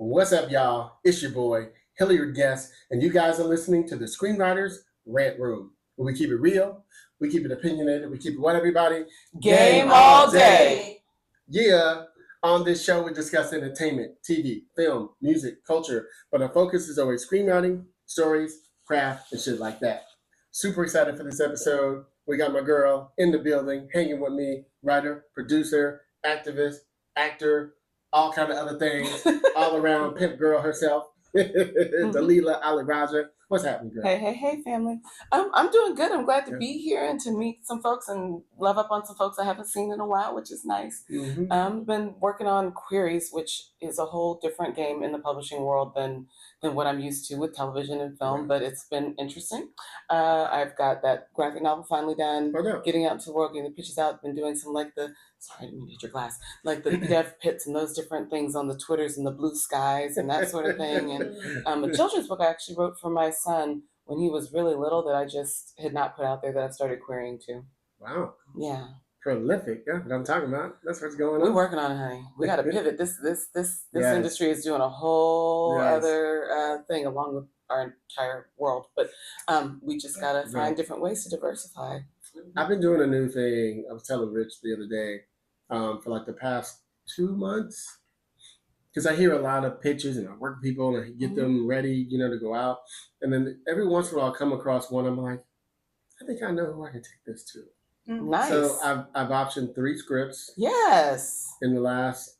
What's up, y'all? It's your boy, Hilliard Guest, and you guys are listening to the Screenwriters Rant Room, where we keep it real, we keep it opinionated, we keep it what, everybody? Game all day. Yeah, on this show we discuss entertainment, TV, film, music, culture, but our focus is always screenwriting, stories, craft, and shit like that. Super excited for this episode. We got my girl in the building, hanging with me, writer, producer, activist, actor, all kind of other things, all around pimp girl herself, Dalila Ali Rajah. What's happening, girl? Hey, family. I'm doing good. I'm glad to be here and to meet some folks and love up on some folks I haven't seen in a while, which is nice. I've been working on queries, which is a whole different game in the publishing world than what I'm used to with television and film, but it's been interesting. I've got that graphic novel finally done, getting out into the world, getting the pitches out, been doing some like the dev pits and those different things on the Twitters and the blue skies and that sort of thing. And a children's book I actually wrote for my son when he was really little that I just had not put out there that I've started querying to. Wow. Yeah. Prolific. Yeah, what I'm talking about. That's what's going on. We're working on it, honey. We got to pivot. This industry is doing a whole other thing along with our entire world. But we just got to find different ways to diversify. I've been doing a new thing. I was telling Rich the other day for like the past 2 months. Because I hear a lot of pitches and I work with people and I get them ready, to go out. And then every once in a while I'll come across one. I'm like, I think I know who I can take this to. Nice. So I've optioned 3 scripts. Yes. In the last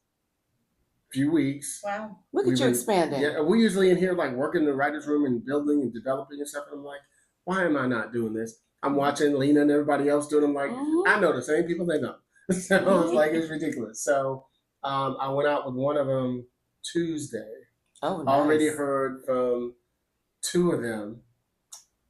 few weeks. Wow. Look at you expanding. Yeah, we're usually in here like working in the writer's room and building and developing and stuff. And I'm like, why am I not doing this? I'm watching Lena and everybody else doing it. I'm like, I know the same people they know. So it's like, it's ridiculous. So I went out with one of them Tuesday. Oh, nice. Already heard from 2 of them.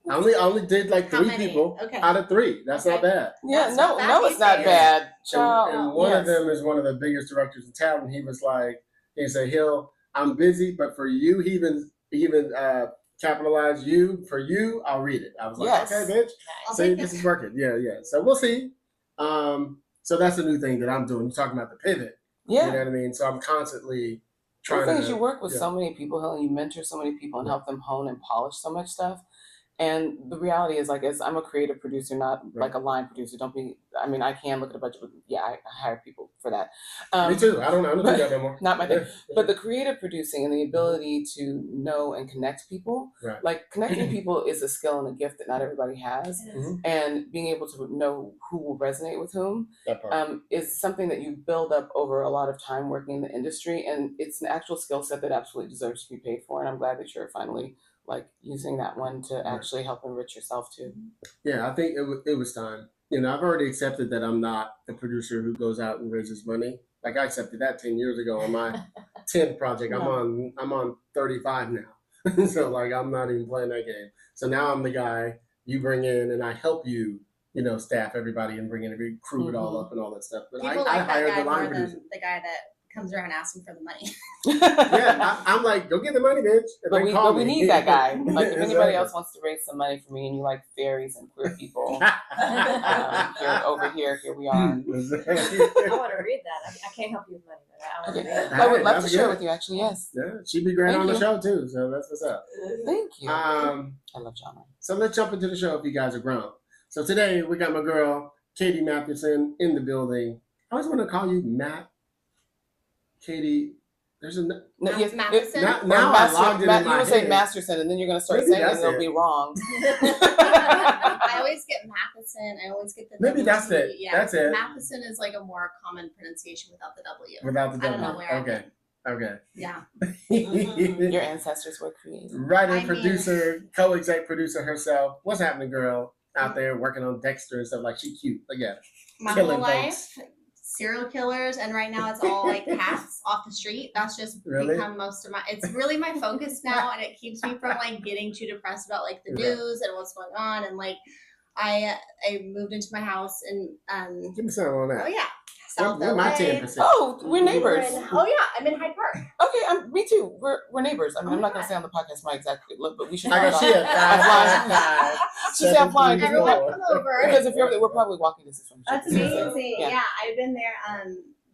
I only did like 3 people out of 3. That's not bad. Yeah, no, it's not bad. And one of them is one of the biggest directors in town. And he was like, he said, Hill, I'm busy, but for you, he even capitalize you. For you, I'll read it. I was like, okay, bitch. See, this is working. Yeah. So we'll see. So that's a new thing that I'm doing. You're talking about the pivot. Yeah. You know what I mean? So I'm constantly trying to. You work with so many people, Hill, and you mentor so many people and help them hone and polish so much stuff. And the reality is, like, as I'm a creative producer, not like a line producer. I can look at a budget, but I hire people for that. Me too. I don't do that no more. Not my thing. But the creative producing and the ability to know and connect people, like connecting people is a skill and a gift that not everybody has. And being able to know who will resonate with whom is something that you build up over a lot of time working in the industry. And it's an actual skill set that absolutely deserves to be paid for. And I'm glad that you're finally using that one to actually help enrich yourself too. Yeah, I think it was time. I've already accepted that I'm not the producer who goes out and raises money. Like I accepted that 10 years ago on my 10th project. I'm on 35 now. So like I'm not even playing that game. So now I'm the guy you bring in and I help you, staff everybody and bring in every crew it all up and all that stuff. But people I hired the line more producer. than the guy that comes around asking for the money. I'm like, go get the money, bitch. But we need that guy. Like, if anybody else wants to raise some money for me and you like fairies and queer people, over here we are. I want to read that. I can't help you with money, but I want to read that. I would love to share with you, actually, yes. Yeah, she'd be great on the show, too. So that's what's up. Thank you. I love genre. So let's jump into the show if you guys are grown. So today, we got my girl, Katie Mathewson, in the building. I always want to call you Matt. Katie, there's a Matheson. Now I logged it in my You would say head. Masterson, and then you're going to start saying it, and it'll be wrong. I always get Matheson. I always get the Maybe W. that's it. Yeah, that's it. Matheson is like a more common pronunciation without the W. Without the W. I don't know where. Okay. Yeah. Your ancestors were creative. Writer, producer, co-exec producer herself. What's happening, girl? Out there working on Dexter and stuff. Like, she cute. Look at her. My whole life. Serial killers, and right now it's all like cats off the street. That's just become most of my. It's really my focus now, and it keeps me from like getting too depressed about like the news and what's going on. And like, I moved into my house and give me something on that. Oh yeah, Where's my 10%? Oh, we're neighbors. Oh yeah, I'm in Hyde Park. Okay, me too. We're neighbors. I mean, I'm not going to say on the podcast my exact look, but we should. I got shit. She said I'm flying. Everyone come over. Because if we're probably walking distance from. That's amazing. Yeah, I've been there.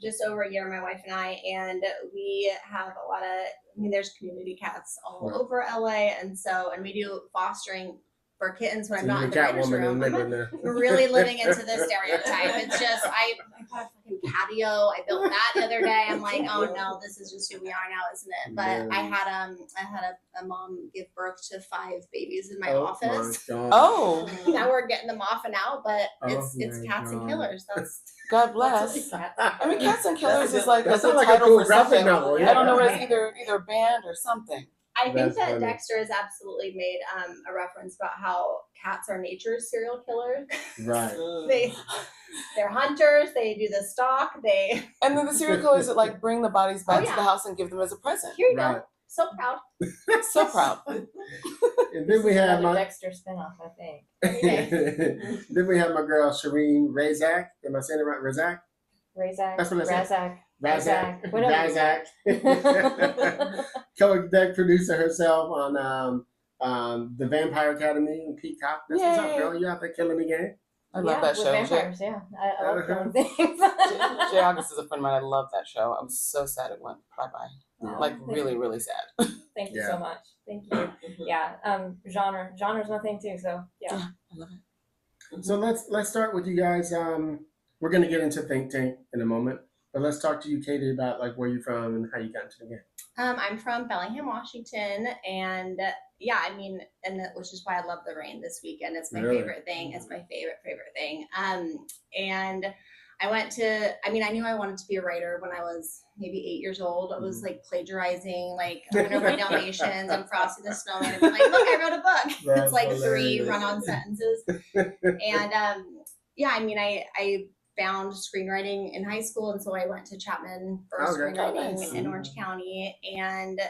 just over a year, my wife and I, and we have a lot of, I mean, there's community cats all over LA, and we do fostering for kittens when I'm not in the writer's room. I'm really living into this stereotype. It's just, I got a fucking patio. I built that the other day. I'm like, oh no, this is just who we are now, isn't it? But I had a mom give birth to 5 babies in my office. Oh. Now we're getting them off and out, but it's cats and killers. That's God bless. I mean, Cats and Killers is like that's a like title a cool for graphic something. novel. I don't know what it's either a band or something. I think That's that funny. Dexter has absolutely made a reference about how cats are nature's serial killers. Right. They're hunters. They do the stalk. And then the serial killers that like bring the bodies back Oh, yeah. to the house and give them as a present. Here you Right. go. So proud. So proud. And then we have Another my Dexter spinoff, I think. then we have my girl Shireen Razack. Am I saying it right? Razack? Razack. That's what I said. Razack. Whatever. Razack. Co-Exec producer herself on the Vampire Academy and Peacock. That's what's up, Yay. girl. You out there killing the game? I love that with show. vampires, yeah. I love killing things. Jay August is a friend of mine. I love that show. I'm so sad it went bye-bye. Yeah. Like really, really sad. Thank you Yeah. so much. Thank you. Yeah. Genre's my thing too. So yeah. I love it. So let's start with you guys. We're gonna get into Think Tank in a moment, but let's talk to you, Katie, about like where you're from and how you got into the game. I'm from Bellingham, Washington, and which is why I love the rain this weekend. It's my favorite thing. It's my favorite thing. And I went to, I knew I wanted to be a writer when I was maybe 8 years old. I was like plagiarizing, like Under My Dalmatians and Frosty the Snowman. And I'm like, look, I wrote a book. That's it's like hilarious. 3 run-on sentences. And I found screenwriting in high school, and so I went to Chapman for screenwriting in Orange County, and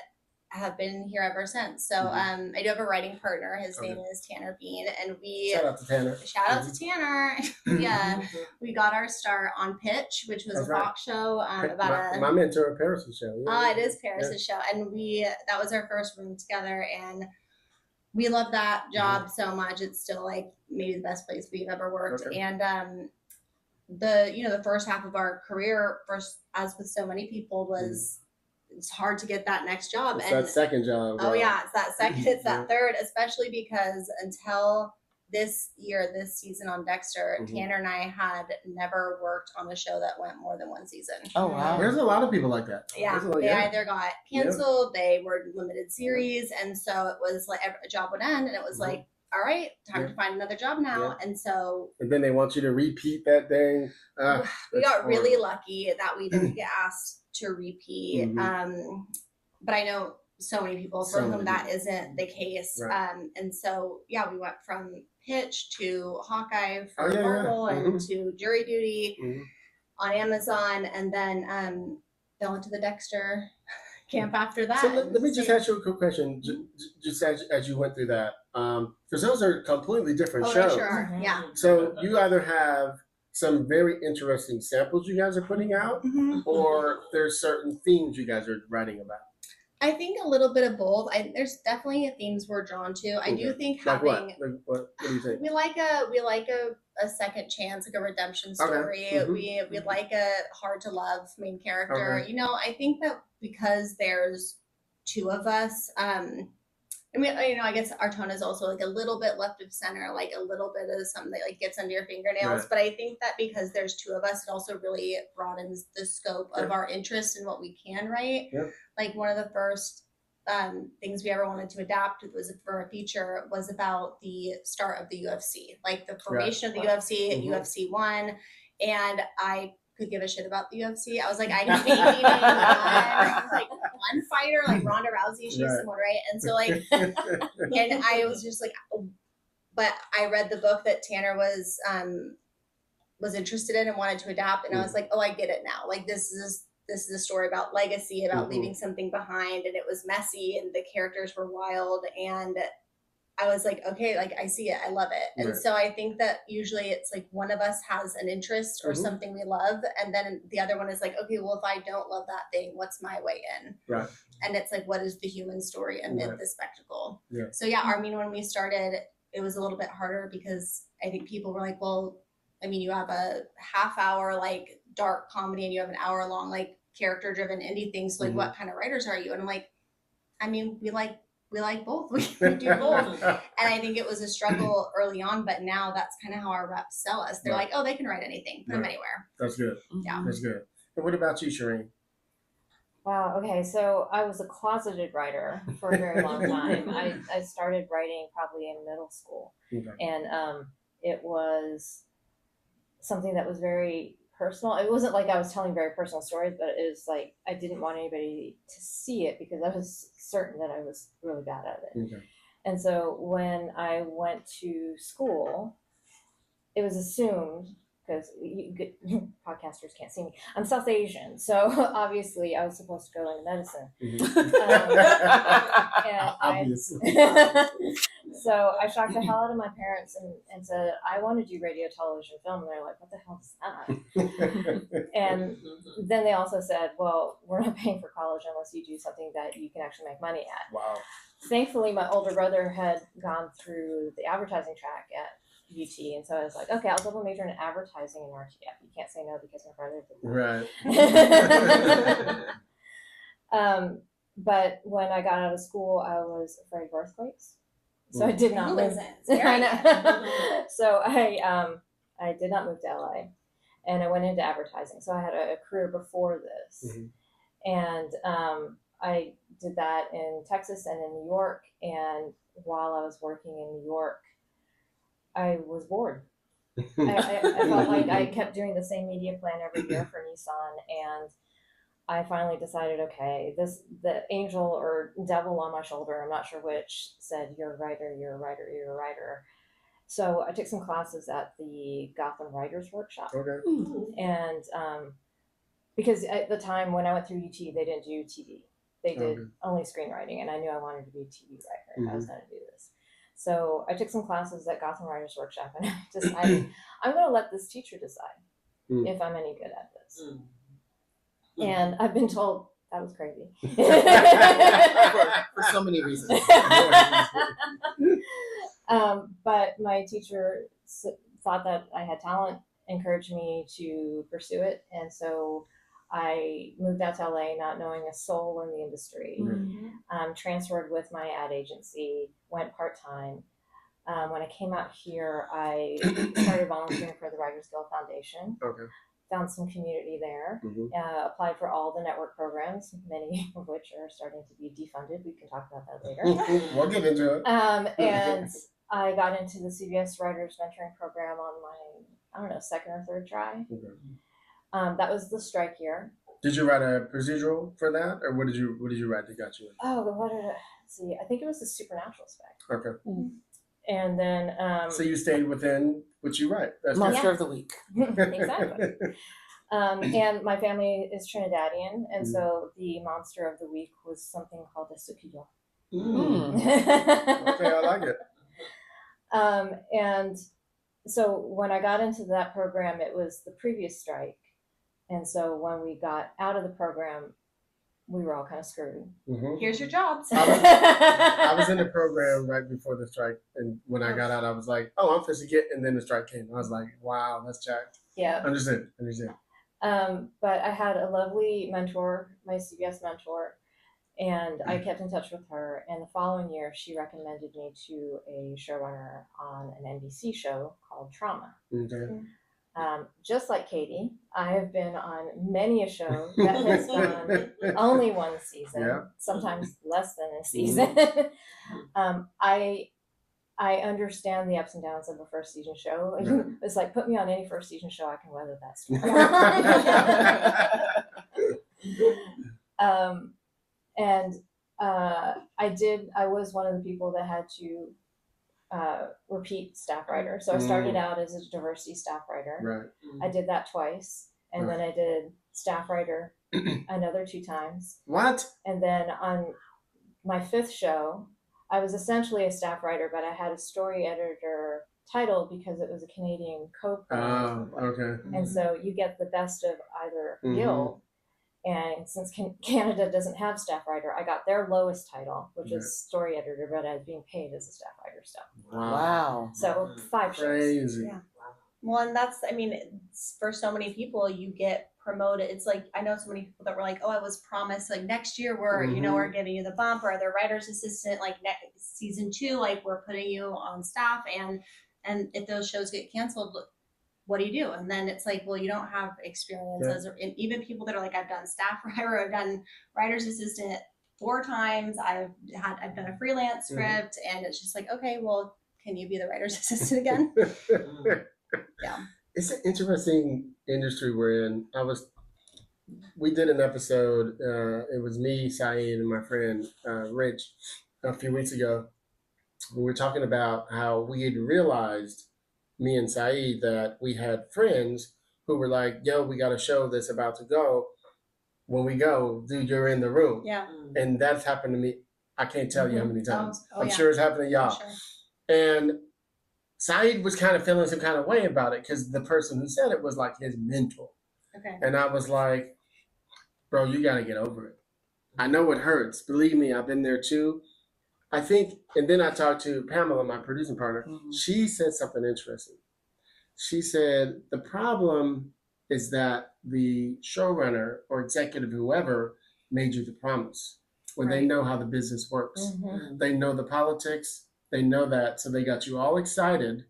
have been here ever since. So I do have a writing partner. His name is Tanner Bean, and we Shout out to Tanner. Yeah, we got our start on Pitch, which was a talk show about my mentor, Paris' show. Yeah. It is Paris' show, and that was our first room together, and we love that job so much. It's still like maybe the best place we've ever worked. And the first half of our career, as with so many people, was it's hard to get that next job. It's and that second job. Oh yeah, it's that second, it's that third, especially because until this season on Dexter, Tanner and I had never worked on a show that went more than 1 season. Oh wow. There's a lot of people like that. Yeah, they either got canceled, they were limited series, and so it was like a job would end, and it was like, all right, time to find another job now. And so, and then they want you to repeat that thing. We got really lucky that we didn't get asked to repeat. But I know so many people for whom that isn't the case. And so, we went from Pitch to Hawkeye for Marvel and to Jury Duty on Amazon, and then fell into the Dexter camp after that. So let me just ask you a quick question, just as you went through that, because those are completely different shows. They sure are. Yeah. So you either have some very interesting samples you guys are putting out, or there's certain themes you guys are writing about. I think a little bit of both. There's definitely themes we're drawn to. I do think having what do you think? we like a second chance, like a redemption story. We like a hard to love main character. I think that because there's 2 of us, I guess our tone is also like a little bit left of center, like a little bit of something that like gets under your fingernails. But I think that because there's 2 of us, it also really broadens the scope of our interest in what we can write. Like one of the first things we ever wanted to adapt was for a feature was about the start of the UFC, like the formation of the UFC, UFC 1, and I could give a shit about the UFC. I was like, I didn't think one fighter, like Ronda Rousey, she's someone, right? And so like, and I was just like, but I read the book that Tanner was interested in and wanted to adapt, and I was like, oh, I get it now. Like this is a story about legacy, about leaving something behind, and it was messy, and the characters were wild, and I was like, okay, like I see it, I love it. And so I think that usually it's like one of us has an interest or something we love, and then the other one is like, okay, well, if I don't love that thing, what's my way in? Right. And it's like, what is the human story amid the spectacle? Yeah. So when we started, it was a little bit harder because I think people were like, well, you have a half hour like dark comedy and you have an hour long like character driven indie thing. So like, Mhm. what kind of writers are you? And I'm like, I mean, we like both. We do both. And I think it was a struggle early on, but now that's kind of how our reps sell us. They're Right. like, oh, they can write anything, put them Right. anywhere. That's good. Yeah. That's good. And what about you, Shireen? Wow. Okay. So I was a closeted writer for a very long time. I started writing probably in middle school, Okay. and it was something that was very personal. It wasn't like I was telling very personal stories, but it was like I didn't want anybody to see it because I was certain that I was really bad at it. Okay. And so when I went to school, it was assumed, because podcasters can't see me, I'm South Asian, so obviously I was supposed to go into medicine. Obviously. So I shocked the hell out of my parents and said, I want to do radio, television, film. And they're like, what the hell is that? And then they also said, well, we're not paying for college unless you do something that you can actually make money at. Wow. Thankfully, my older brother had gone through the advertising track at UT, and so I was like, okay, I'll double major in advertising and RTF. You can't say no because my brother did that. But when I got out of school, I was afraid of earthquakes, so I did not Who move. isn't? It's very So I did not move to LA, and I went into advertising. So I had a career before this, and I did that in Texas and in New York. And while I was working in New York, I was bored. I felt like I kept doing the same media plan every year for Nissan, and I finally decided, okay, the angel or devil on my shoulder, I'm not sure which, said, you're a writer, you're a writer, you're a writer. So I took some classes at the Gotham Writers Workshop. Okay. And because at the time when I went through UT, they didn't do TV. They did only screenwriting, and I knew I wanted to be a TV writer if I was going to do this. So I took some classes at Gotham Writers Workshop, and I decided I'm going to let this teacher decide if I'm any good at this. And I've been told that was crazy. for so many reasons. But my teacher thought that I had talent, encouraged me to pursue it. And so I moved out to LA not knowing a soul in the industry. Transferred with my ad agency, went part-time. When I came out here, I started volunteering for the Writers Guild Foundation. Okay. Found some community there. Applied for all the network programs, many of which are starting to be defunded. We can talk about that later. We'll get into it. And I got into the CBS Writers Mentoring Program on my, second or third try. That was the strike year. Did you write a procedural for that, or what did you write that got you in? Let's see. I think it was the supernatural spec. Okay. And then so you stayed within what you write. That's Monster of the week. Exactly. And my family is Trinidadian, and so the monster of the week was something called a sukiyo. Okay, I like it. And so when I got into that program, it was the previous strike. And so when we got out of the program, we were all kind of screwed. Here's your jobs. I was in the program right before the strike, and when I got out, I was like, "Oh, I'm supposed to get," and then the strike came. I was like, "Wow, that's jacked." Yeah. Understand. But I had a lovely mentor, my CBS mentor, and I kept in touch with her. And the following year, she recommended me to a showrunner on an NBC show called Trauma. Okay. Just like Katie, I have been on many a show that has gone only one season, sometimes less than a season. I understand the ups and downs of a first season show. It's like, put me on any first season show, I can weather that storm. I was one of the people that had to repeat staff writer. So I started out as a diversity staff writer. Right. I did that twice, and then I did staff writer another 2 times. What? And then on my 5th show, I was essentially a staff writer, but I had a story editor title because it was a Canadian co-program. Okay. And so you get the best of either guild. And since Canada doesn't have staff writer, I got their lowest title, which is story editor, but I was being paid as a staff writer still. Wow. So 5 shows. Crazy. Well, and that's, I mean, it's, for so many people, you get promoted. It's like, I know so many people that were like, oh, I was promised like next year we're, you know, we're giving you the bump, or the writer's assistant, like next season 2, like we're putting you on staff. And if those shows get canceled, what do you do? And then it's like, well, you don't have experience as, and even people that are like, I've done staff writer, I've done writer's assistant 4 times. I've done a freelance script, and it's just like, okay, well, can you be the writer's assistant again? Yeah. It's an interesting industry we're in. We did an episode, it was me, Saeed, and my friend Rich a few weeks ago. We were talking about how we had realized, me and Saeed, that we had friends who were like, yo, we got a show that's about to go. When we go, dude, you're in the room. Yeah. And that's happened to me. I can't tell you how many times. I'm yeah. sure it's happened to y'all. Sure. And Saeed was kind of feeling some kind of way about it because the person who said it was like his mentor. Okay. And I was like, bro, you got to get over it. I know it hurts. Believe me, I've been there too. I think, and then I talked to Pamela, my producing partner. She said something interesting. She said, the problem is that the showrunner or executive, whoever, made you the promise. When they know how the business works. They know the politics. They know that, so they got you all excited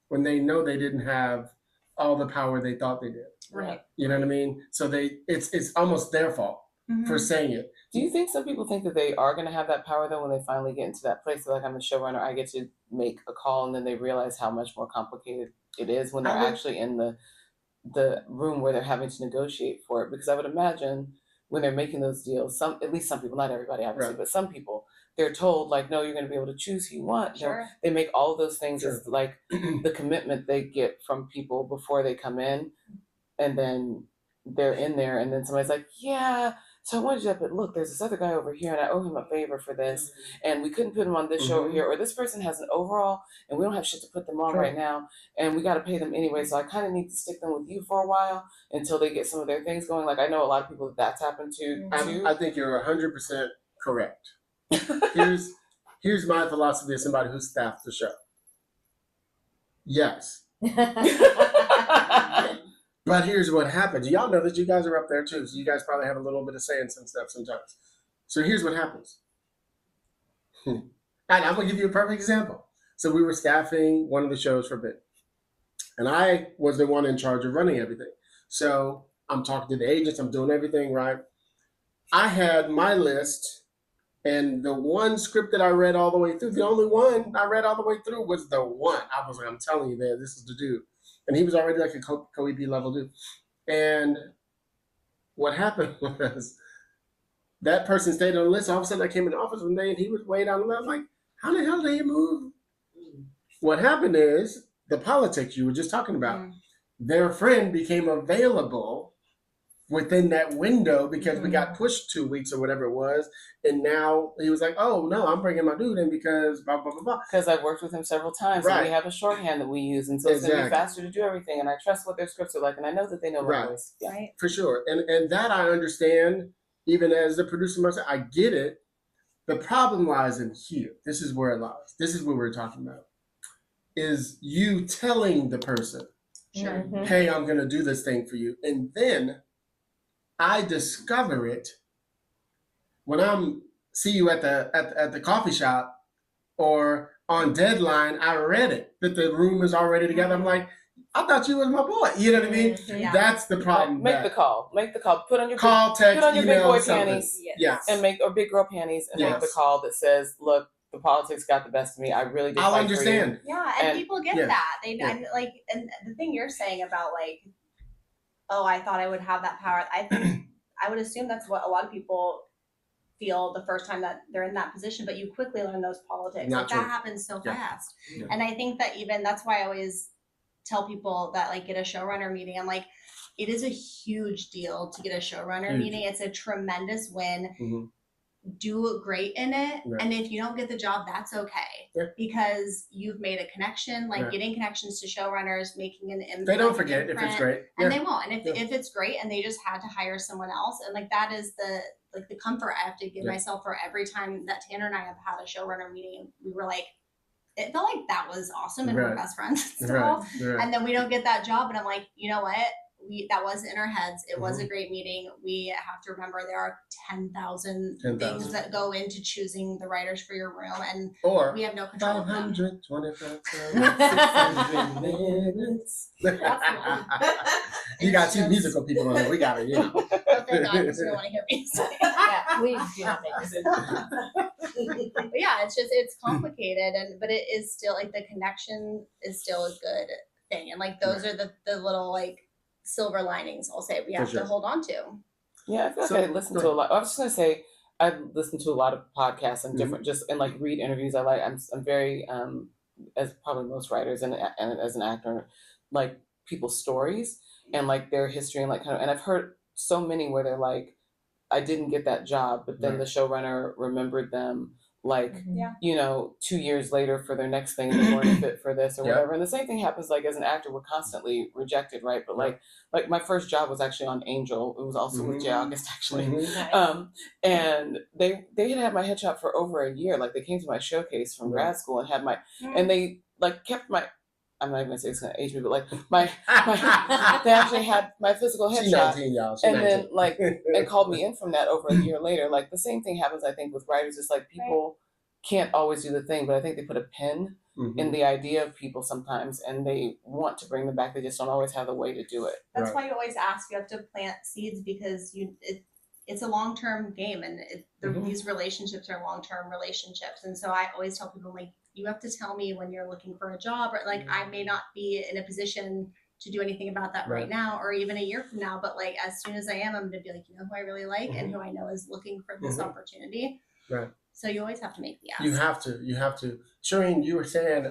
when they know they didn't have all the power they thought they did. Right. You know what I mean? So it's almost their fault for saying it. Do you think some people think that they are going to have that power though when they finally get into that place? They're like, I'm a showrunner, I get to make a call, and then they realize how much more complicated it is when they're actually in the room where they're having to negotiate for it. Because I would imagine when they're making those deals, at least some people, not everybody obviously, but some people, they're told like, no, you're going to be able to choose who you want. Sure. You know, they make all of those things as like the commitment they get from people before they come in, and then they're in there, and then somebody's like, yeah, so I wanted you to, but look, there's this other guy over here, and I owe him a favor for this, and we couldn't put him on this show over here, or this person has an overall, and we don't have shit to put them on right now, and we got to pay them anyway, so I kind of need to stick them with you for a while until they get some of their things going. Like, I know a lot of people that's happened to too. I think you're 100% correct. Here's my philosophy as somebody who staffed the show. Yes. But here's what happens. Y'all know that you guys are up there too, so you guys probably have a little bit of say in some stuff sometimes. So here's what happens. And I'm going to give you a perfect example. So we were staffing one of the shows for a bit. And I was the one in charge of running everything. So I'm talking to the agents. I'm doing everything right. I had my list. And the one script that I read all the way through, the only one I read all the way through was the one. I was like, I'm telling you, man, this is the dude. And he was already like a co-EP level dude. And what happened was that person stayed on the list. All of a sudden I came in the office one day and he was way down the list. I'm like, how the hell did he move? What happened is the politics you were just talking about. Their friend became available within that window because we got pushed 2 weeks or whatever it was, and now he was like, oh no, I'm bringing my dude in because blah blah blah blah. Because I've worked with him several times, and we have a shorthand that we use, and so it's gonna be faster to do everything, and I trust what their scripts are like, and I know that they know my voice. Right. For sure. And that I understand, even as the producer myself, I get it. The problem lies in here. This is where it lies. This is what we're talking about. Is you telling the person, hey, I'm gonna do this thing for you, and then I discover it when I'm see you at the coffee shop or on deadline. I read it that the room is already together. I'm like, I thought you was my boy. You know what I mean? Yeah. That's the problem. Make the call. Put on your text, put on your big email, boy something. panties. Yes. And or big girl panties and make the call that says, look, the politics got the best of me. I really did. I'll understand. Yeah, and people get that. They and like, and the thing you're saying about like, oh, I thought I would have that power. I think I would assume that's what a lot of people feel the first time that they're in that position, but you quickly learn those politics. Like, that happens so fast. Yeah. And I think that even that's why I always tell people that like get a showrunner meeting. I'm like, it is a huge deal to get a showrunner meeting. It's a tremendous win. Do great in it, and if you don't get the job, that's okay, because you've made a connection. Like getting connections to showrunners, making an impact. They don't forget if it's great, and they won't. And if it's great, and they just had to hire someone else, and like that is the comfort I have to give myself for every time that Tanner and I have had a showrunner meeting. We were like, it felt like that was awesome and we're Right. best friends still. Right. And then we don't get that job, and I'm like, you know what? That was in our heads. It was Mhm. a great meeting. We have to remember there are 10,000 things 10,000. that go into choosing the writers for your room, and Or we have no control of them. 525 minutes. You got two musical people on it. We got it, you know. Oh, thank God, because we don't want to hear music. Yeah, please do not make this. But yeah, it's complicated, but it is still like the connection is still a good thing, and like those are the little like silver linings I'll say we have to hold on to. Yeah, I feel like I listen to a lot. I was just gonna say I listen to a lot of podcasts and different and like read interviews. I'm very as probably most writers and as an actor, like people's stories and like their history and like kind of, and I've heard so many where they're like, I didn't get that job, but then the showrunner remembered them like, 2 years later for their next thing, and they weren't fit for this or whatever. And the same thing happens like as an actor, we're constantly rejected, right? But like my first job was actually on Angel. It was also with J. August actually. Nice. And they had my headshot for over a year. Like they came to my showcase from grad school and had my, and they like kept my, I'm not even gonna say it's gonna age me, but like my they actually had my physical headshot. She's 19, y'all. She's 19. Then like and called me in from that over a year later. Like the same thing happens, I think, with writers. It's like people can't always do the thing, but I think they put a pin in the idea of people sometimes, and they want to bring them back. They just don't always have the way to do it. That's why you always ask. You have to plant seeds because it's a long-term game, and these relationships are long-term relationships. And so I always tell people, like, you have to tell me when you're looking for a job, or like I may not be in a position to do anything about that right now, or even a year from now. But like as soon as I am, I'm gonna be like, you know who I really like and who I know is looking for this opportunity. Right. So you always have to make the ask. You have to. Shireen, you were saying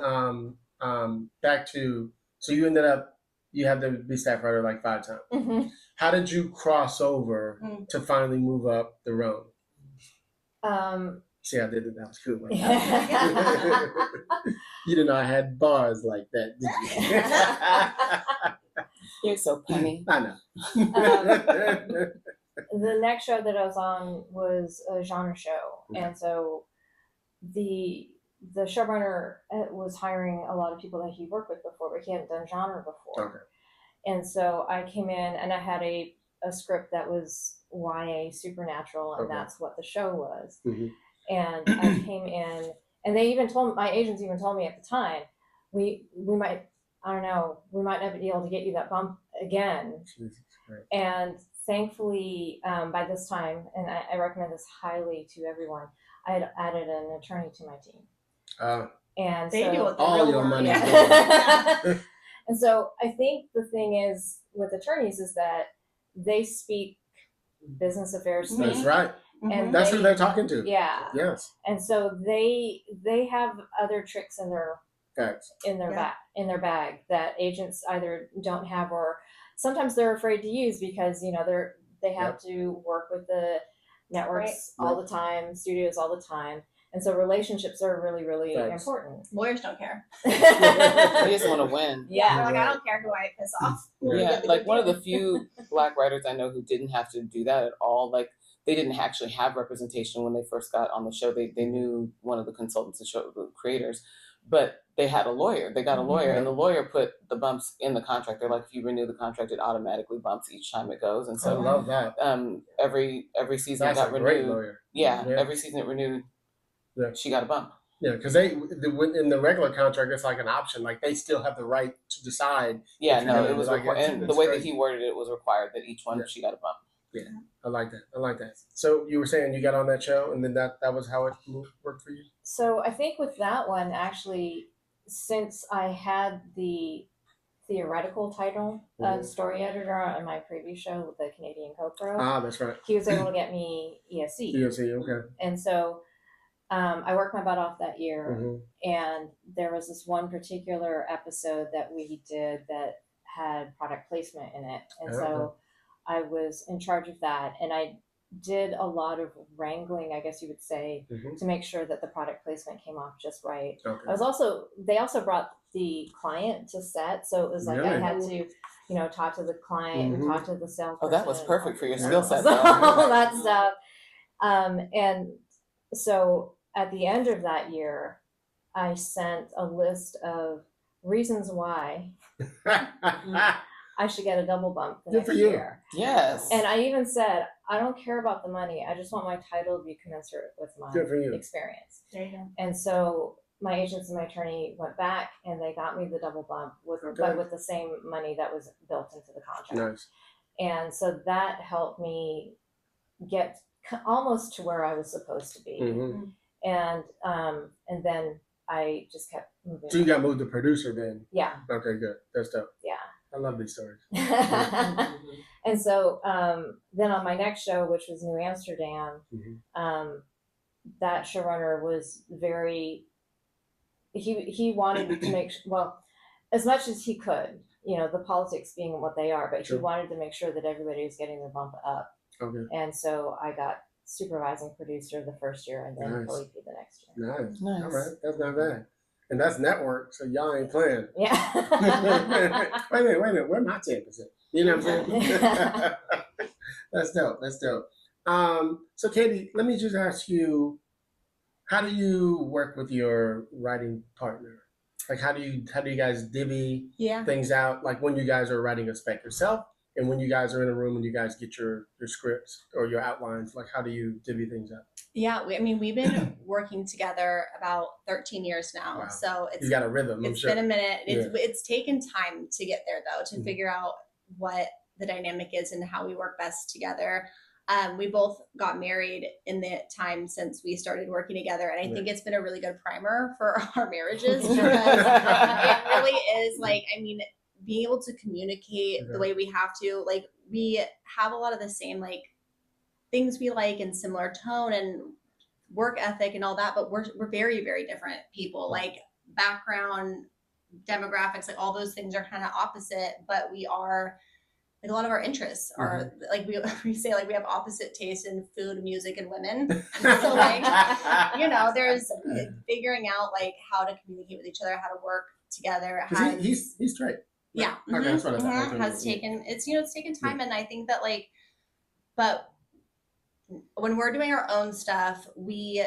back to, so you ended up, you had to be staff writer like 5 times. Mm-hmm. How did you cross over to finally move up the road? See, I did it. That was cool. You didn't know I had bars like that, did you? You're so funny. I know. The next show that I was on was a genre show, and so the showrunner was hiring a lot of people that he worked with before, but he hadn't done genre before. Okay. And so I came in and I had a script that was YA supernatural, and that's what the show was. And I came in, and they even my agents even told me at the time, we might, I don't know, we might not be able to get you that bump again. Jesus Christ. And thankfully, by this time, and I recommend this highly to everyone, I had added an attorney to my team. And they so, do it all your money. Yeah. And so I think the thing is with attorneys is that they speak business affairs speak. That's right. And that's who they're talking to. Yeah. Yes. And so they have other tricks in their bag that agents either don't have, or sometimes they're afraid to use because they have to work with the networks all the time, studios all the time. And so relationships are really, really important. Lawyers don't care. They just want to win. Yeah, they're like, I don't care who I piss off. Yeah, like one of the few Black writers I know who didn't have to do that at all. Like they didn't actually have representation when they first got on the show. They knew one of the consultants, the creators, but they had a lawyer. They got a lawyer, and the lawyer put the bumps in the contract. They're like, if you renew the contract, it automatically bumps each time it goes. And so I love that. Every season That's it got a renewed. great lawyer. Yeah, every season it renewed. Yeah. She got a bump. Yeah, because in the regular contract, it's like an option. Like they still have the right to decide. Yeah, no, it was like, and the way that he worded it was required that each one she got a bump. Yeah, I like that. So you were saying you got on that show, and then that was how it worked for you? So I think with that one, actually, since I had the theoretical title of story editor on my previous show with the Canadian Co-Pro. That's right. He was able to get me ESC. ESC, okay. And so I worked my butt off that year, and there was this one particular episode that we did that had product placement in it. And so I was in charge of that, and I did a lot of wrangling, I guess you would say, to make sure that the product placement came off just right. Okay. They also brought the client to set, so it was like I had to, talk to the client and talk to the salesperson. Oh, that was perfect for your skill set. All that stuff. And so at the end of that year, I sent a list of reasons why I should get a double bump the next year. Yes. And I even said, I don't care about the money. I just want my title to be commensurate with my experience. There you go. And so my agents and my attorney went back and they got me the double bump but with the same money that was built into the contract. Nice. And so that helped me get almost to where I was supposed to be. And then I just kept moving. So you got moved to producer then? Yeah. Okay, good. That's dope. Yeah. I love these stories. And so then on my next show, which was New Amsterdam, that showrunner was he wanted to make, well, as much as he could, you know, the politics being what they are, but he wanted to make sure that everybody was getting their bump up. Okay. And so I got supervising producer the first year and then OEP the next year. Nice. Nice. All right. That's not bad. And that's network, so y'all ain't playing. Yeah. Wait a minute. Where my 10%? You know what I'm saying? That's dope. So Katie, let me just ask you, how do you work with your writing partner? Like, how do you guys divvy things out? Like when you guys are writing a spec yourself, and when you guys are in a room and you guys get your scripts or your outlines, like how do you divvy things up? Yeah, we've been working together about 13 years now. Wow. So You got a rhythm, I'm sure. It's been a minute. It's taken time to get there though, to figure out what the dynamic is and how we work best together. We both got married in the time since we started working together. And I think it's been a really good primer for our marriages because it really is like, I mean, being able to communicate the way we have to, like we have a lot of the same like things we like and similar tone and work ethic and all that, but we're very, very different people, like background, demographics, like all those things are kind of opposite, but we are like a lot of our interests are like we say like we have opposite tastes in food, music, and women. So like, you know, there's figuring out like how to communicate with each other, how to work together. He's straight. Yeah. Okay, that's what I thought. Has taken it's taken time, and I think that like, but when we're doing our own stuff, we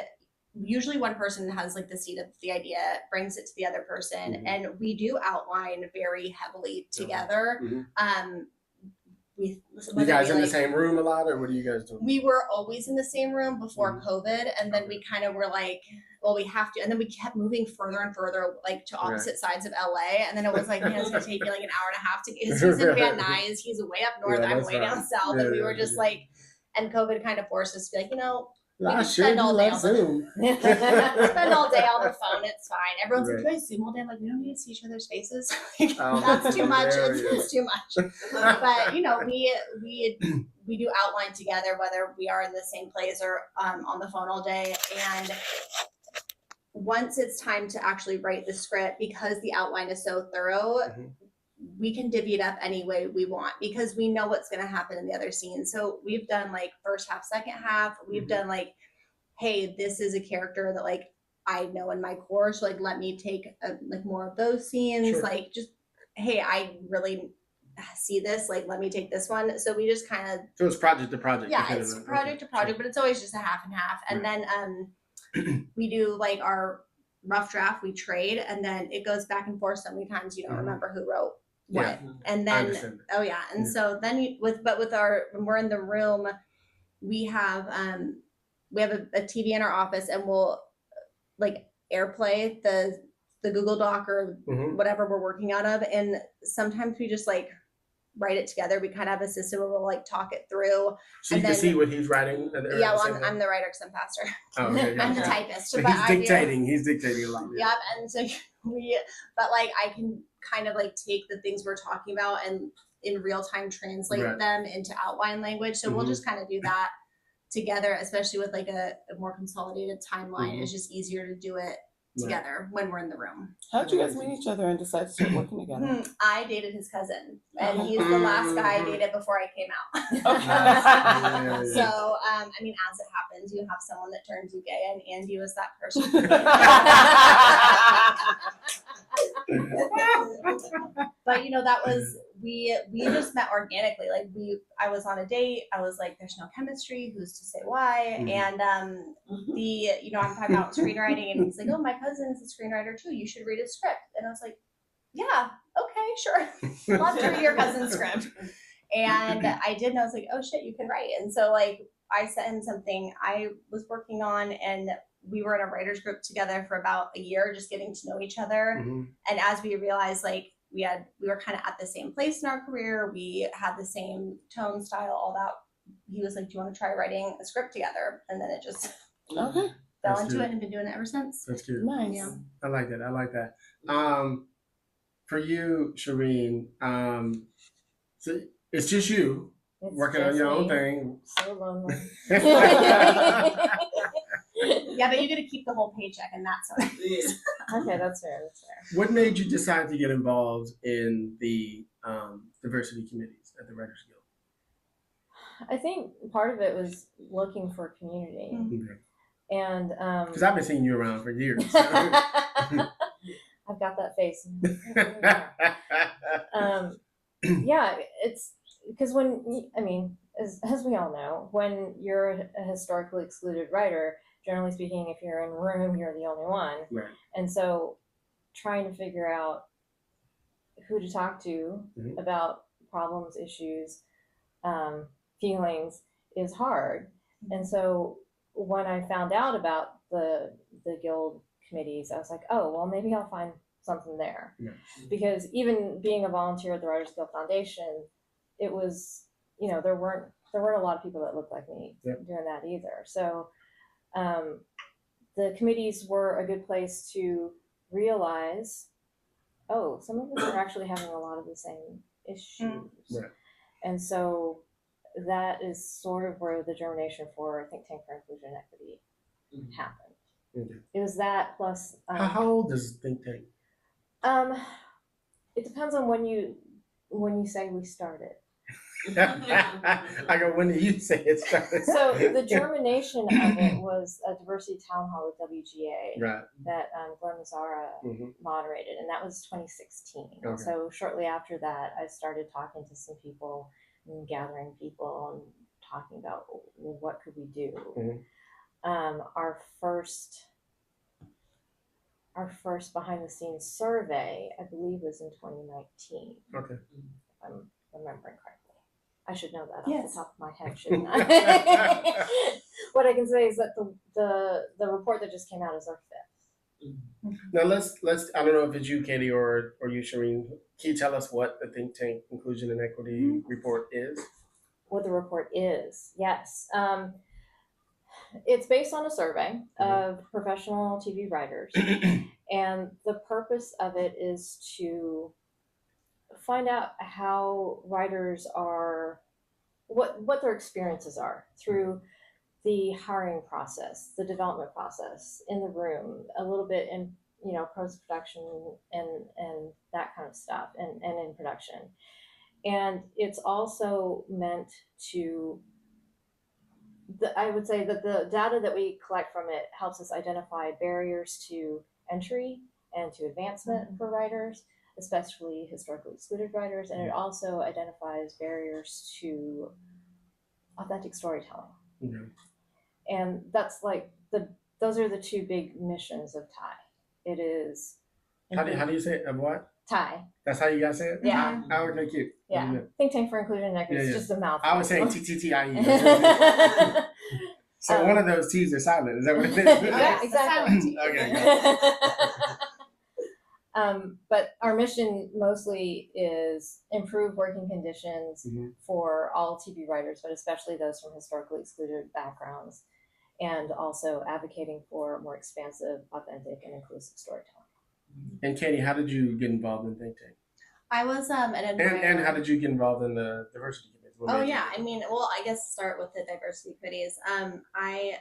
usually one person has like the seed of the idea, brings it to the other person, and we do outline very heavily together. You guys in the same room a lot, or what are you guys doing? We were always in the same room before COVID, and then we kind of were like, well, we have to, and then we kept moving further and further, like to opposite sides of LA, and then it was like, man, it's gonna take me like an hour and a half to get. He's in Van Nuys, he's way up north, I'm way down south, and we were just like, and COVID kind of forced us to be like, you know, we can spend all day on Zoom. Spend all day on the phone. It's fine. Everyone's like, "Do I Zoom all day?" I'm like, we don't need to see each other's faces. That's too much. It's too much. But you know, we do outline together, whether we are in the same place or on the phone all day. And once it's time to actually write the script, because the outline is so thorough, we can divvy it up any way we want because we know what's going to happen in the other scene. So we've done like first half, second half. We've done like, hey, this is a character that like I know in my core, so like let me take like more of those scenes. Like just, hey, I really see this. Like let me take this one. So we just kind of. So it's project to project. Yeah, it's project to project, but it's always just a half and half. And then we do like our rough draft. We trade, and then it goes back and forth. So many times you don't remember who wrote what, and then and so then when we're in the room, we have a TV in our office, and we'll like airplay the Google Doc or whatever we're working out of, and sometimes we just like write it together. We kind of have a system where we'll like talk it through. So you can see what he's writing. Yeah, well, I'm the writer because I'm faster. Oh, okay, I'm the typist. So he's dictating a lot. Yep, and so but like I can kind of like take the things we're talking about and in real time translate them into outline language. So we'll just kind of do that together, especially with like a more consolidated timeline. It's just easier to do it together when we're in the room. How did you guys meet each other and decide to start working together? I dated his cousin, and he's the last guy I dated before I came out. So, I mean, as it happens, you have someone that turns you gay, and Andy was that person. But you know, we just met organically. Like I was on a date. I was like, there's no chemistry. Who's to say why? And I'm talking about screenwriting, and he's like, oh, my cousin's a screenwriter too. You should read his script. And I was like, yeah, okay, sure. Love to read your cousin's script. And I did, and I was like, oh shit, you can write. And so like I sent him something I was working on, and we were in a writer's group together for about a year, just getting to know each other. And as we realized, like we were kind of at the same place in our career, we had the same tone, style, all that. He was like, do you want to try writing a script together? And then it just fell into it, and been doing it ever since. That's cute. Nice. Yeah. I like that. For you, Shireen, so it's just you working on your own thing. So lonely. Yeah, but you get to keep the whole paycheck, and that's what it is. Okay, that's fair. What made you decide to get involved in the diversity committees at the Writers Guild? I think part of it was looking for community. And because I've been seeing you around for years. I've got that face. Yeah, it's because as we all know, when you're a historically excluded writer, generally speaking, if you're in a room, you're the only one. Right. And so trying to figure out who to talk to about problems, issues, feelings is hard. And so when I found out about the guild committees, I was like, oh, well, maybe I'll find something there. Yeah. Because even being a volunteer at the Writers Guild Foundation, it was, there weren't a lot of people that looked like me doing that either. So the committees were a good place to realize, oh, some of us are actually having a lot of the same issues. Right. And so that is sort of where the germination for Think Tank for Inclusion and Equity happened. It was that plus. How old is Think Tank? It depends on when you say we started. I go, when did you say it started? So the germination of it was a diversity town hall at WGAW that Glenn Mazzara moderated, and that was 2016. Okay. So shortly after that, I started talking to some people and gathering people and talking about, well, what could we do. Our first behind the scenes survey, I believe, was in 2019. Okay. If I'm remembering correctly. I should know that off the top of my head, shouldn't I? What I can say is that the report that just came out is our 5th. Now let's I don't know if it's you, Katie, or you, Shireen. Can you tell us what the Think Tank Inclusion and Equity report is? What the report is, yes. It's based on a survey of professional TV writers, and the purpose of it is to find out how writers are, what their experiences are through the hiring process, the development process, in the room, a little bit in post-production and that kind of stuff, and in production. And it's also meant to, I would say that the data that we collect from it helps us identify barriers to entry and to advancement for writers, especially historically excluded writers, and it also identifies barriers to authentic storytelling. And that's like those are the two big missions of TIE. It is. How do you say it? Of what? TIE. That's how you guys say it? Yeah. Okay, cute. Yeah. Think Tank for Inclusion and Equity. It's just a mouthful. I was saying TTIE. So one of those T's are silent. Is that what it is? Yeah, exactly. Okay. But our mission mostly is improve working conditions for all TV writers, but especially those from historically excluded backgrounds, and also advocating for more expansive, authentic, and inclusive storytelling. And Katie, how did you get involved in Think Tank? I was an and how did you get involved in the diversity committee? I guess start with the diversity committees. I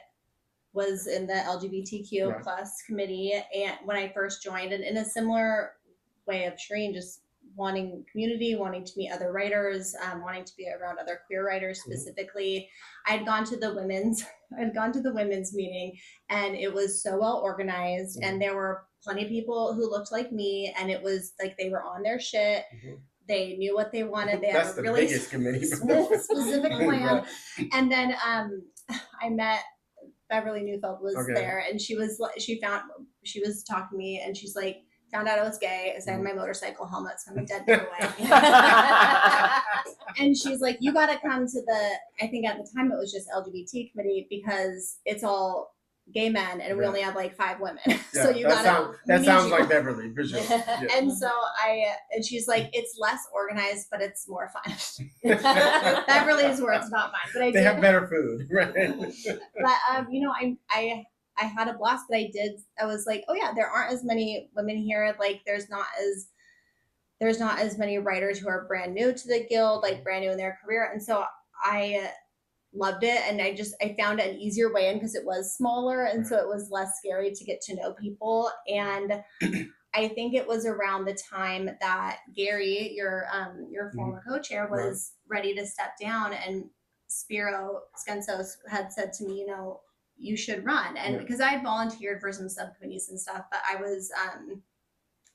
was in the LGBTQ plus committee, and when I first joined, and in a similar way of Shireen, just wanting community, wanting to meet other writers, wanting to be around other queer writers specifically. I had gone to the women's meeting, and it was so well organized, and there were plenty of people who looked like me, and it was like they were on their shit. They knew what they wanted. They had That's a the really biggest committee. specific plan. And then I met Beverly Neufeld was Okay. there, and she was talking to me, and she's like, found out I was gay, as I had my motorcycle helmet, so I'm a dead giveaway. And she's like, you got to come to I think at the time it was just LGBT committee, because it's all gay men and we only have like 5 women. So you got to. That sounds like Beverly, for sure. Yeah. And so and she's like, it's less organized, but it's more fun. Beverly's words, not mine. But they have better food, right? But you know, I had a blast, but I was like, oh yeah, there aren't as many women here. Like there's not as many writers who are brand new to the guild, like brand new in their career. And so I loved it. And I found an easier way in because it was smaller. And so it was less scary to get to know people. And I think it was around the time that Gary, your former co-chair, was ready to step down, and Spiro Skensos had said to me, you know, you should run. And because I had volunteered for some subcommittees and stuff, but I was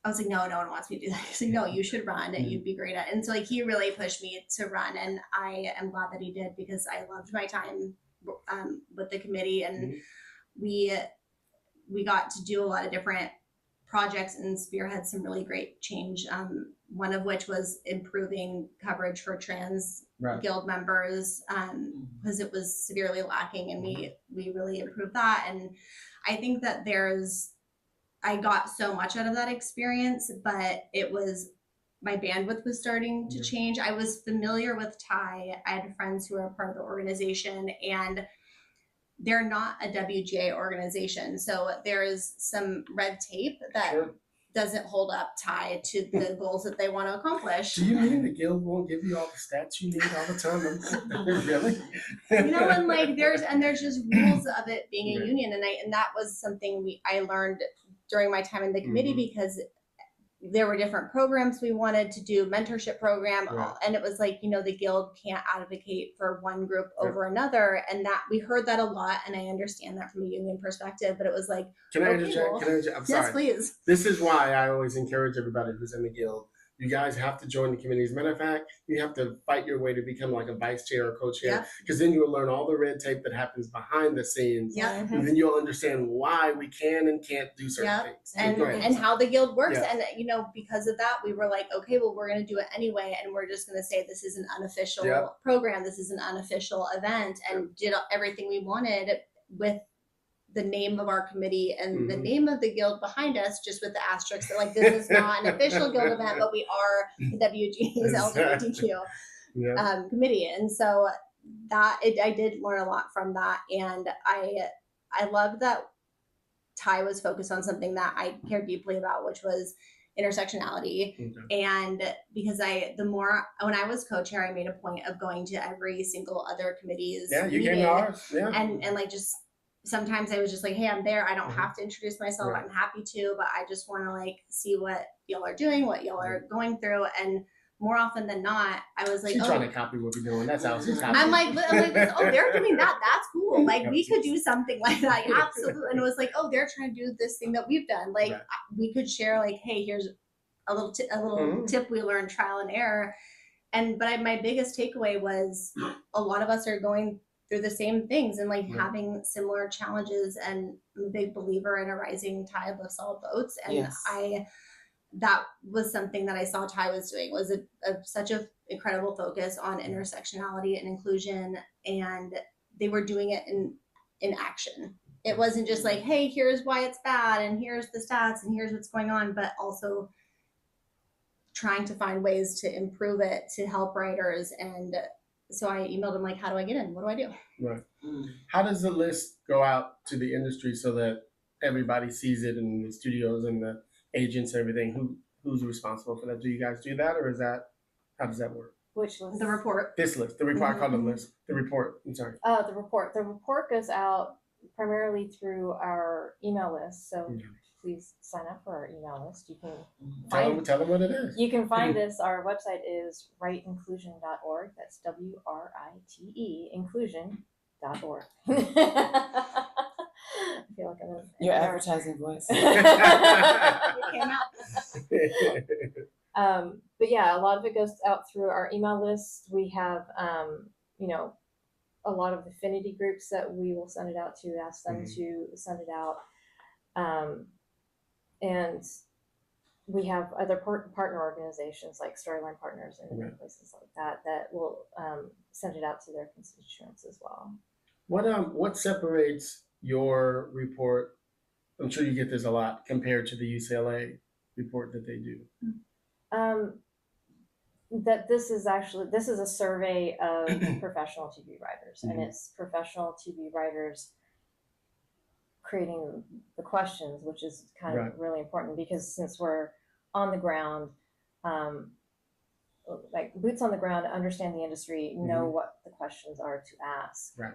like, no one wants me to do that. He's like, no, you should run and you'd be great at it. And so like he really pushed me to run, and I am glad that he did, because I loved my time with the committee, and we got to do a lot of different projects and spearhead some really great change. One of which was improving coverage for trans guild members, because it was severely lacking, and we really improved that. And I think that I got so much out of that experience, but my bandwidth was starting to change. I was familiar with TIE. I had friends who were a part of the organization, and they're not a WGA organization. So there is some red tape that doesn't hold up TIE to the goals that they want to accomplish. Do you mean the guild won't give you all the stats you need all the time? Really? You know, and like there's just rules of it being a union, and that was something I learned during my time in the committee, because there were different programs we wanted to do, mentorship program, and it was like, you know, the guild can't advocate for one group over another, and that we heard that a lot, and I understand that from a union perspective, but it was like, Can I interject? I'm sorry. Yes, please. This is why I always encourage everybody who's in the guild. You guys have to join the committee. As a matter of fact, you have to fight your way to become like a vice chair or co-chair, because then you'll learn all the red tape that happens behind the scenes. And then you'll understand why we can and can't do certain things. And how the guild works. And, you know, because of that, we were like, okay, well, we're going to do it anyway. And we're just going to say this is an unofficial program. This is an unofficial event, and did everything we wanted with the name of our committee and the name of the guild behind us, just with the asterisk that like, this is not an official guild event, but we are the WGA's LGBTQ committee. And so that I did learn a lot from that. And I love that TIE was focused on something that I care deeply about, which was intersectionality. And because when I was co-chair, I made a point of going to every single other committee's you came to ours. And like, just sometimes I was just like, hey, I'm there. I don't have to introduce myself. I'm happy to, but I just want to like see what y'all are doing, what y'all are going through. And more often than not, I was like, she's trying to copy what we're doing. That's how she's copying. I'm like, oh, they're doing that. That's cool. Like we could do something like that. Absolutely. And it was like, oh, they're trying to do this thing that we've done. Like we could share like, hey, here's a little tip we learned, trial and error. But my biggest takeaway was a lot of us are going through the same things and like having similar challenges, and I'm a big believer in a rising tide lifts all boats. And that was something that I saw TIE was doing, was such an incredible focus on intersectionality and inclusion, and they were doing it in action. It wasn't just like, hey, here's why it's bad and here's the stats and here's what's going on, but also trying to find ways to improve it, to help writers. And so I emailed him like, how do I get in? What do I do? Right. How does the list go out to the industry so that everybody sees it in the studios and the agents and everything? Who's responsible for that? Do you guys do that, or how does that work? Which list? The report. This list. The report. I call the list. The report. I'm sorry. The report. The report goes out primarily through our email list. So please sign up for our email list. You can tell them what it is. You can find us. Our website is writeinclusion.org. That's WRITE inclusion.org. I feel like I'm your advertising voice. It came out. But yeah, a lot of it goes out through our email list. We have, a lot of affinity groups that we will send it out to, ask them to send it out. And we have other partner organizations like Storyline Partners and places like that will send it out to their constituents as well. What separates your report? I'm sure you get this a lot compared to the UCLA report that they do. That this is a survey of professional TV writers, and it's professional TV writers creating the questions, which is kind of really important, because since we're on the ground, like boots on the ground, understand the industry, know what the questions are to ask. Right.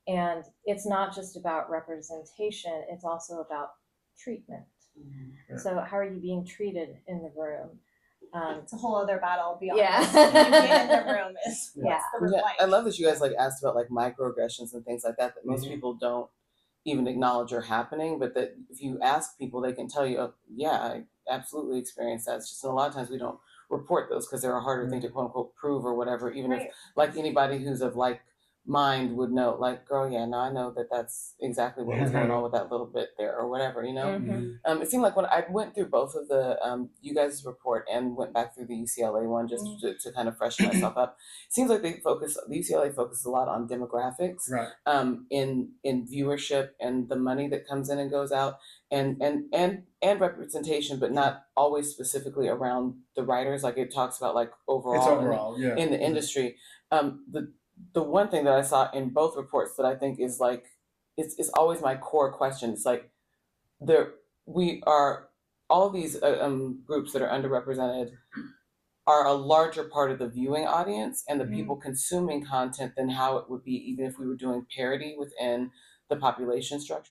And it's not just about representation, it's also about treatment. Right. So how are you being treated in the room? It's a whole other battle beyond Yeah. being in the room is Yeah. what's the room like. I love that you guys asked about microaggressions and things like that most people don't even acknowledge are happening, but that if you ask people, they can tell you, oh, yeah, I absolutely experienced that. It's just a lot of times we don't report those because they're a harder thing to quote unquote prove or whatever, even if anybody who's of mind would know, girl, yeah, no, I know that's exactly what was going on with that little bit there or whatever, It seemed like when I went through both of the you guys' report and went back through the UCLA one just to kind of freshen myself up, it seems like the UCLA focuses a lot on demographics, in viewership and the money that comes in and goes out and representation, but not always specifically around the writers. Like it talks about overall in the industry. The one thing that I saw in both reports that I think is it's always my core question. It's we are all these groups that are underrepresented are a larger part of the viewing audience and the people consuming content than how it would be even if we were doing parity within the population structure.